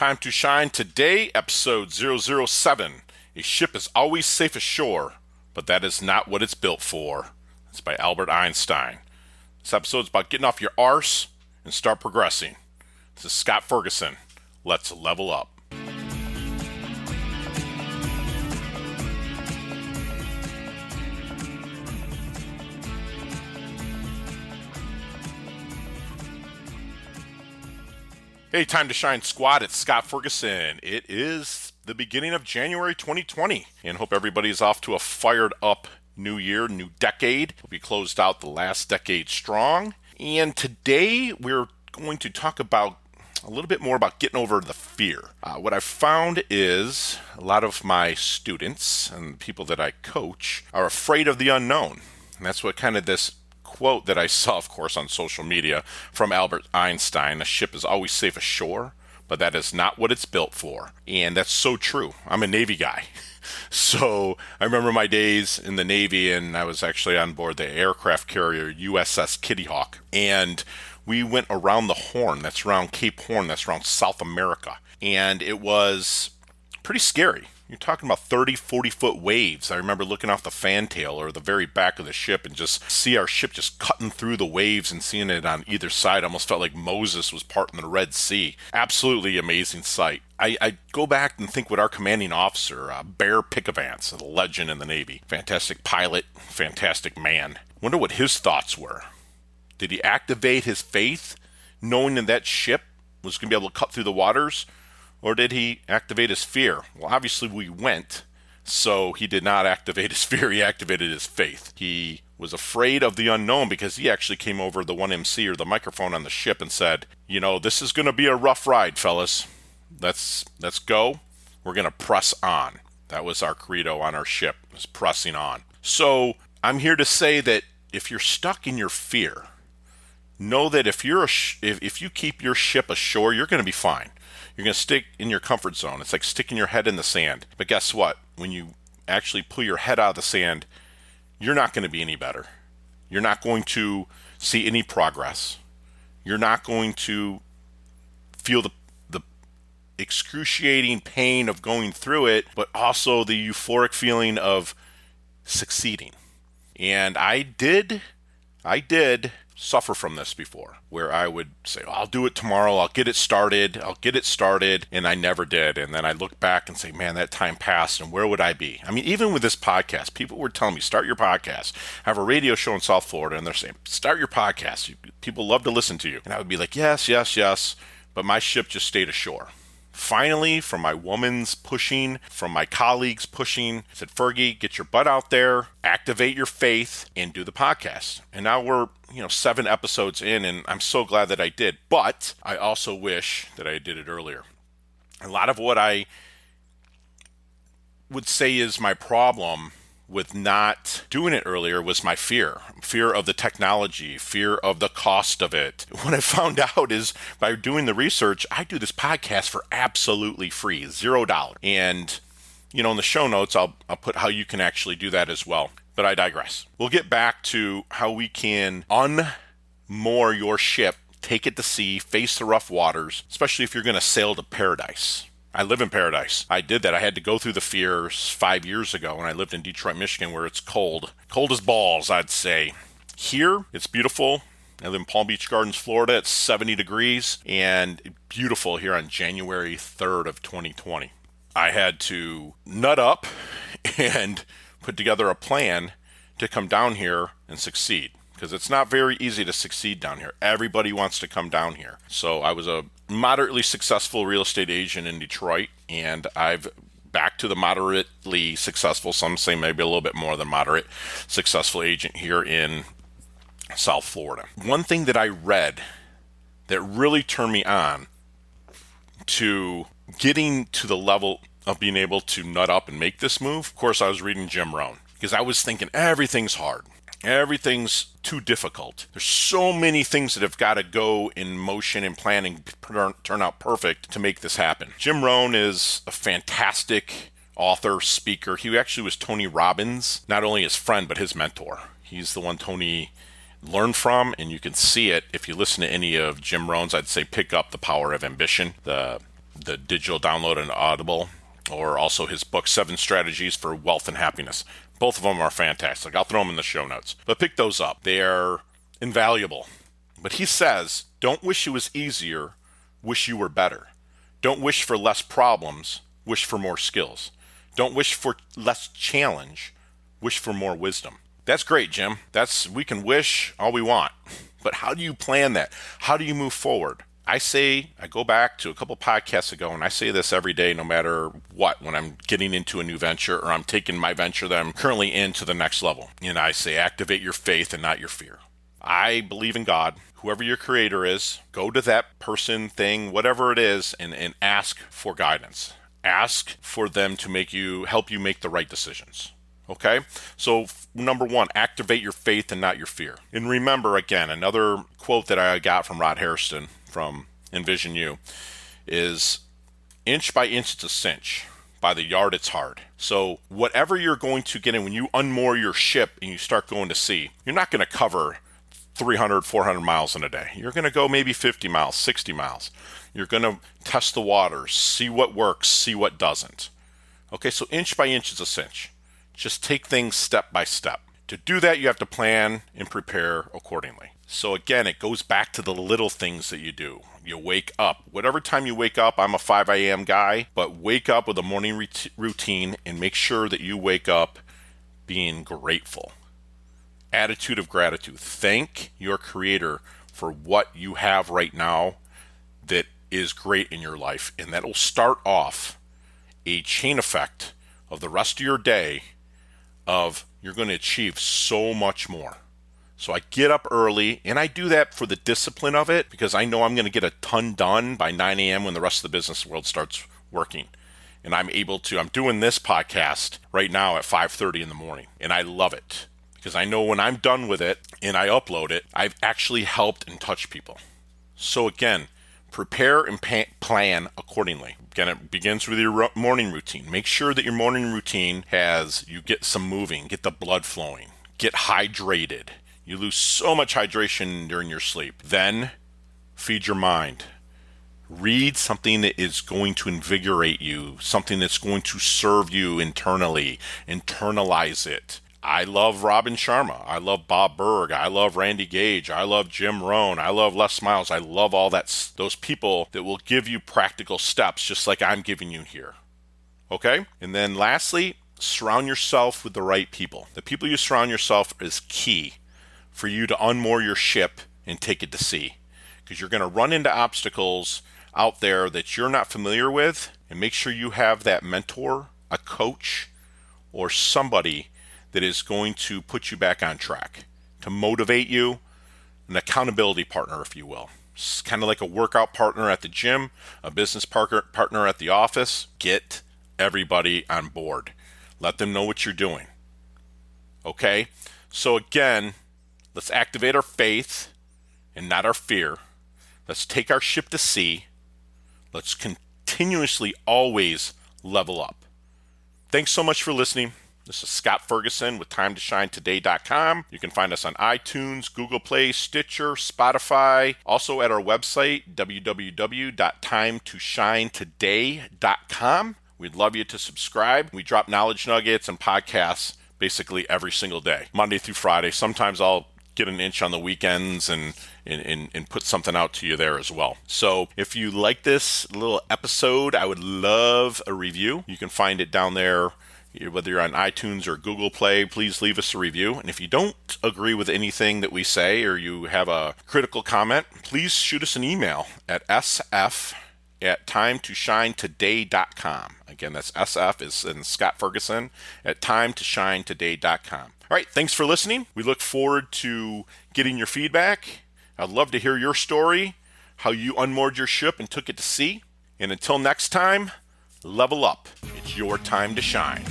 Time to shine today, episode 007. A ship is always safe ashore, but that is not what it's built for. It's by Albert Einstein. This episode is about getting off your arse and start progressing. This is Scott Ferguson. Let's level up. Hey, Time to Shine squad, it's Scott Ferguson. It is the beginning of January 2020, and hope everybody's off to a fired up new year, new decade. Hope you closed out the last decade strong. And today we're going to talk about a little bit more about getting over the fear. What I've found is a lot of my students and people that I coach are afraid of the unknown. And that's what kind of this quote that I saw, of course, on social media from Albert Einstein: a ship is always safe ashore, but that is not what it's built for. And that's so true. I'm a Navy guy. So I remember my days in the Navy, and I was actually on board the aircraft carrier USS Kitty Hawk. And we went around the Horn. That's around Cape Horn. That's around South America. And it was pretty scary. You're talking about 30, 40-foot waves. I remember looking off the fantail or the very back of the ship and just see our ship just cutting through the waves and seeing it on either side. Almost felt like Moses was parting the Red Sea. Absolutely amazing sight. I go back and think what our commanding officer, Bear Pickavance, a legend in the Navy, fantastic pilot, fantastic man. Wonder what his thoughts were. Did he activate his faith knowing that ship was going to be able to cut through the waters? Or did he activate his fear? Well, obviously we went, so he did not activate his fear, he activated his faith. He was afraid of the unknown because he actually came over the 1MC or the microphone on the ship and said, you know, this is going to be a rough ride, fellas. Let's go. We're going to press on. That was our credo on our ship, was pressing on. So I'm here to say that if you're stuck in your fear, know that if you keep your ship ashore, you're going to be fine. You're going to stick in your comfort zone. It's like sticking your head in the sand. But guess what? When you actually pull your head out of the sand, you're not going to be any better. You're not going to see any progress. You're not going to feel the excruciating pain of going through it, but also the euphoric feeling of succeeding. And I did suffer from this before, where I would say, I'll do it tomorrow, I'll get it started, and I never did. And then I look back and say, man, that time passed, and where would I be? I mean, even with this podcast, people were telling me, start your podcast. I have a radio show in South Florida, and they're saying, start your podcast. People love to listen to you. And I would be like, yes, but my ship just stayed ashore. Finally, from my woman's pushing, from my colleagues pushing, I said, Fergie, get your butt out there, activate your faith, and do the podcast. And now we're, 7 episodes in, and I'm so glad that I did. But I also wish that I did it earlier. A lot of what I would say is my problem with not doing it earlier was my fear of the technology, fear of the cost of it. What I found out is by doing the research, I do this podcast for absolutely free, $0. And, in the show notes, I'll put how you can actually do that as well. But I digress. We'll get back to how we can unmoor your ship, take it to sea, face the rough waters, especially if you're going to sail to paradise. I live in paradise. I did that. I had to go through the fears 5 years ago when I lived in Detroit, Michigan, where it's cold. Cold as balls, I'd say. Here, it's beautiful. I live in Palm Beach Gardens, Florida. It's 70 degrees and beautiful here on January 3rd of 2020. I had to nut up and put together a plan to come down here and succeed, because it's not very easy to succeed down here. Everybody wants to come down here. So I was a moderately successful real estate agent in Detroit, and I've back to the moderately successful, some say maybe a little bit more than moderate, successful agent here in South Florida. One thing that I read that really turned me on to getting to the level of being able to nut up and make this move, of course I was reading Jim Rohn, because I was thinking everything's hard. Everything's too difficult. There's so many things that have got to go in motion and plan and turn out perfect to make this happen. Jim Rohn is a fantastic author, speaker. He actually was Tony Robbins, not only his friend, but his mentor. He's the one Tony learned from, and you can see it if you listen to any of Jim Rohn's. I'd say pick up The Power of Ambition. The the digital download and Audible, or also his book, 7 Strategies for Wealth and Happiness. Both of them are fantastic. I'll throw them in the show notes. But pick those up. They are invaluable. But he says, don't wish it was easier, wish you were better. Don't wish for less problems, wish for more skills. Don't wish for less challenge, wish for more wisdom. That's great, Jim. We can wish all we want. But how do you plan that? How do you move forward? I go back to a couple podcasts ago, and I say this every day, no matter what, when I'm getting into a new venture or I'm taking my venture that I'm currently in to the next level. And I say, activate your faith and not your fear. I believe in God. Whoever your creator is, go to that person, thing, whatever it is, and ask for guidance. Ask for them to help you make the right decisions. Okay? So, number 1, activate your faith and not your fear. And remember, again, another quote that I got from Rod Hairston from Envision You is, inch by inch it's a cinch, by the yard it's hard. So whatever you're going to get in, when you unmoor your ship and you start going to sea, you're not going to cover 300, 400 miles in a day. You're going to go maybe 50 miles, 60 miles. You're going to test the waters, see what works, see what doesn't. Okay, so inch by inch is a cinch. Just take things step by step. To do that, you have to plan and prepare accordingly. So again, it goes back to the little things that you do. You wake up. Whatever time you wake up, I'm a 5 a.m. guy, but wake up with a morning routine and make sure that you wake up being grateful. Attitude of gratitude. Thank your creator for what you have right now that is great in your life. And that will start off a chain effect of the rest of your day of you're going to achieve so much more. So I get up early, and I do that for the discipline of it because I know I'm going to get a ton done by 9 a.m. when the rest of the business world starts working. And I'm doing this podcast right now at 5:30 in the morning, and I love it because I know when I'm done with it and I upload it, I've actually helped and touched people. So again, prepare and plan accordingly. Again, it begins with your morning routine. Make sure that your morning routine you get some moving, get the blood flowing, get hydrated. You lose so much hydration during your sleep. Then feed your mind. Read something that is going to invigorate you, something that's going to serve you internally. Internalize it. I love Robin Sharma. I love Bob Berg. I love Randy Gage. I love Jim Rohn. I love Les Miles. I love all those people that will give you practical steps just like I'm giving you here. Okay? And then lastly, surround yourself with the right people. The people you surround yourself is key for you to unmoor your ship and take it to sea. Because you're going to run into obstacles out there that you're not familiar with, and make sure you have that mentor, a coach, or somebody that is going to put you back on track, to motivate you, an accountability partner, if you will. It's kind of like a workout partner at the gym, a business partner at the office. Get everybody on board. Let them know what you're doing. Okay? So again, let's activate our faith and not our fear. Let's take our ship to sea. Let's continuously always level up. Thanks so much for listening. This is Scott Ferguson with TimeToShineToday.com. You can find us on iTunes, Google Play, Stitcher, Spotify. Also at our website, www.TimeToShineToday.com. We'd love you to subscribe. We drop knowledge nuggets and podcasts basically every single day, Monday through Friday. Sometimes I'll get an inch on the weekends and put something out to you there as well. So if you like this little episode, I would love a review. You can find it down there, whether you're on iTunes or Google Play. Please leave us a review. And if you don't agree with anything that we say or you have a critical comment, please shoot us an email at sf@timetoshinetoday.com. Again, that's SF is in Scott Ferguson at timetoshinetoday.com. All right, thanks for listening. We look forward to getting your feedback. I'd love to hear your story, how you unmoored your ship and took it to sea. And until next time, level up. It's your time to shine.